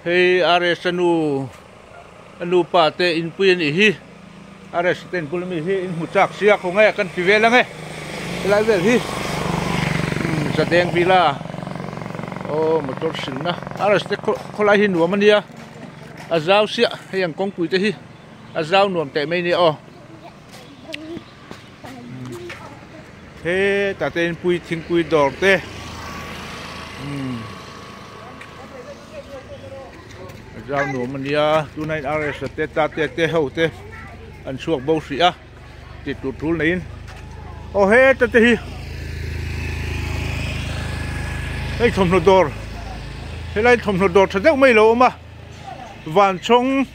Hey ares anu pa te in puin hi ares ten pulmi hi in huchak sia ko nge kan pivel nge lai vel hi sa deng pila o motor sin na ares te kholai hi nuam ania azau sia yang kong pui te hi azau nuam te mai ni o he ta ten pui thing pui dor te giao nổ mình ya tu này ares te ta te hậu te anh suộc bầu xịa thì tụt rú lên ô hết te hi cái thùng nô đor cái này thùng nô đor thật rất mấy lâu mà vạn sông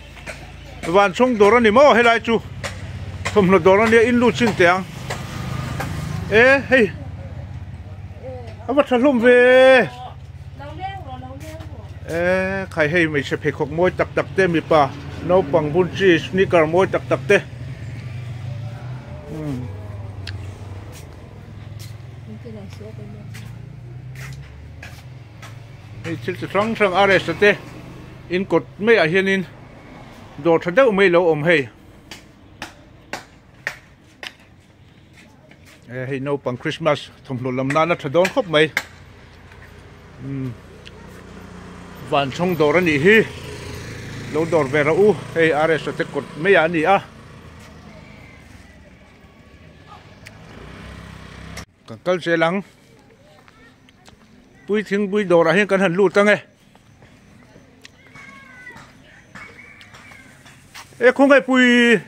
đor anh mà cái này chú thùng nô đor anh in lụt xin tiếng ê hey anh bắt thằng lùm về khai hay mấy sẽ phải học môi tắc te mi pa nấu bằng bún chi sneaker môi tắc te hey chil sang ares te in cột mấy ở hiên in đồ thật đâu mấy lâu hay hey nấu bằng Christmas thùng lụm làm na nó thật đón khóc mấy vạn sông đổ ra nỉ hi lâu đổ về ra u hay ares te cột mấy anh nỉ à cả câu chế lắng bui thing bui đổ ra hiện cần hẳn lụt tăng nghe ê không phải bui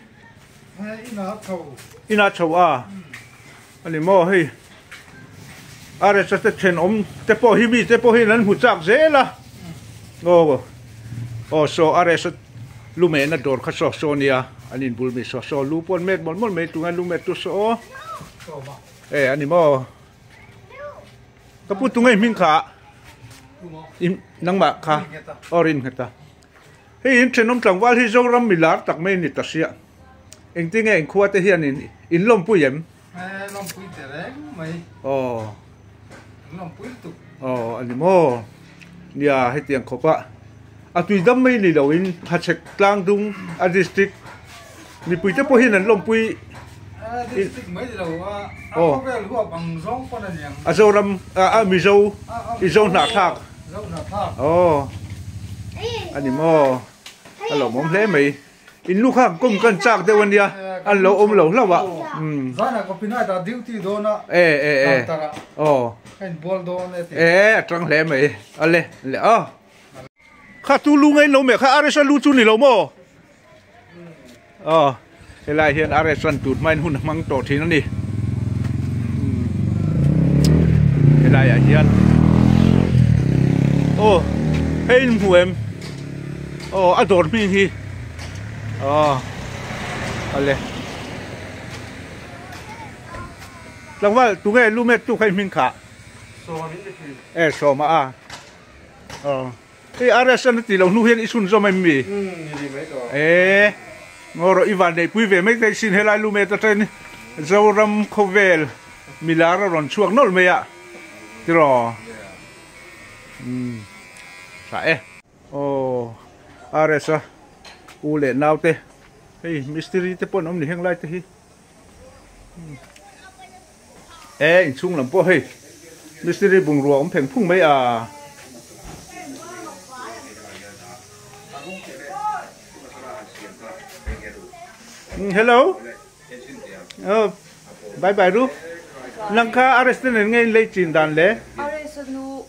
ina chầu à anh em mò hay ares te chen te po hi mi te po hi nan hụt chạc dễ là so ares lume na dor kha so nia anin bul mi so lu pon met mon me tunga lu met tu so ani mo kapu tungai min kha im nang ma kha orin khata hey in chenom tlangwal hi zoram milar tak me ni ta sia eng tinge eng khuwa te hian in lom pu yem lom pui te reng mai lom pui tu ani mo nia he tiang khopa a tui dam mai ni lo in hachek tlang dung a district ni pui te po hin an lom pui district mai lo a vel huwa bang zong pon an yang a zoram a mi zo I zo na thak ani mo alo mom le mai in lu khang kum kan chak de wan dia an lo lo lawa zana ko pinai da duty do na kan bol do ne trang le mai ale le kha tu lu ngai lo me kha ares lu chu ni lo mo helai hian ares ran tut main hun mang to thin ani helai a hian hein huem ador mi hi ale langwal tu ngai lu me tu khai min kha so ni so ma cái ares anh thì lâu nu hiện isun cho mình mì ngồi Ivan này quý về mấy cái xin helai lu mẹ ta trên dâu ram khâu về mila ra ròn chuông nốt mày ạ thế rồi phải ares u lệ nào thế hey mystery thế pon ông này hang lại thế in chung làm po hey mystery bùng rùa ông phèn phung mấy à hello bye bye ru langka ares ten ngay lay chin dan le ares nu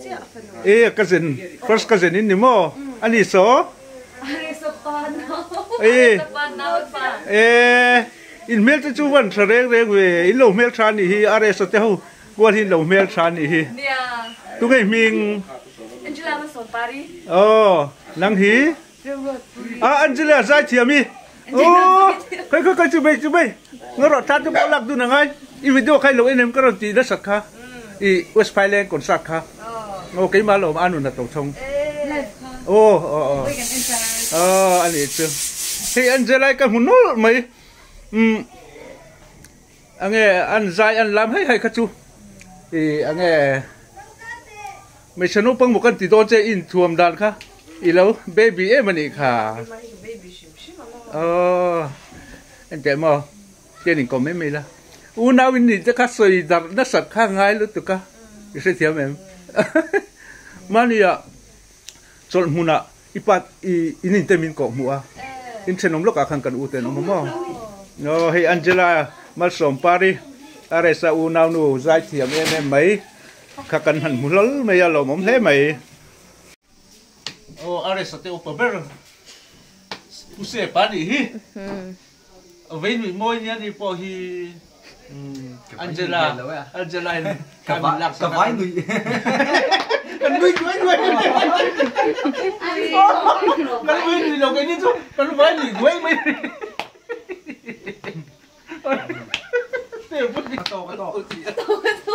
chia fanu cousin first cousin in mo ani so ares pan in mel te chu wan thare re we in lo mel than hi ares te ho wa hin lo mel than hi nia tu ngai ming Angela ma son pari lang hi Angela sai thiami cái chú bay ngỡ rõ thắt cho bao lạc du nàng ai in video khai lỗi em có tí đất sạch kha i Westphalen còn sạch kha cái má lỗ ăn là tổng thông anh ấy chưa thì anh giờ lại cần muốn nói mấy anh nghe anh dai anh làm hay khát chú thì anh nghe mấy chân nó bằng một con tí đôi chơi in chuồng đàn kha อีแล้วเบบี้มันอีกค่ะอันเจมอเจนี่ก็ไม่มีละนาวินนี่จะคัดสวยดับนักสัตว์ข้างไงรู้ตัวกะยิ่งเสียแม่มันเนี่ยส่วนมุนะอีปัดอีนี่เต็มินกบมัวอินเชนอมลูกอาคันกันอูเตนอมมอโน้เฮอันเจล่ามาสมปารีอะไรซาอูนาวนูใจเทียมเอ็นไหมข้ากันหันมุลลไม่ยาลมเล่ไหมโอ้อะไรสเตอปเปอร์ผู้เสียปารีฮีเว้นมีมวยเนี่ยนี่พอฮีอันเจล่ากับลักกับไว้หนุ่ยกันวิ่งเราแค่นี้ทุกกันไว้หนุ่ยวิ่งไม่เดี๋ยวพูดต่อ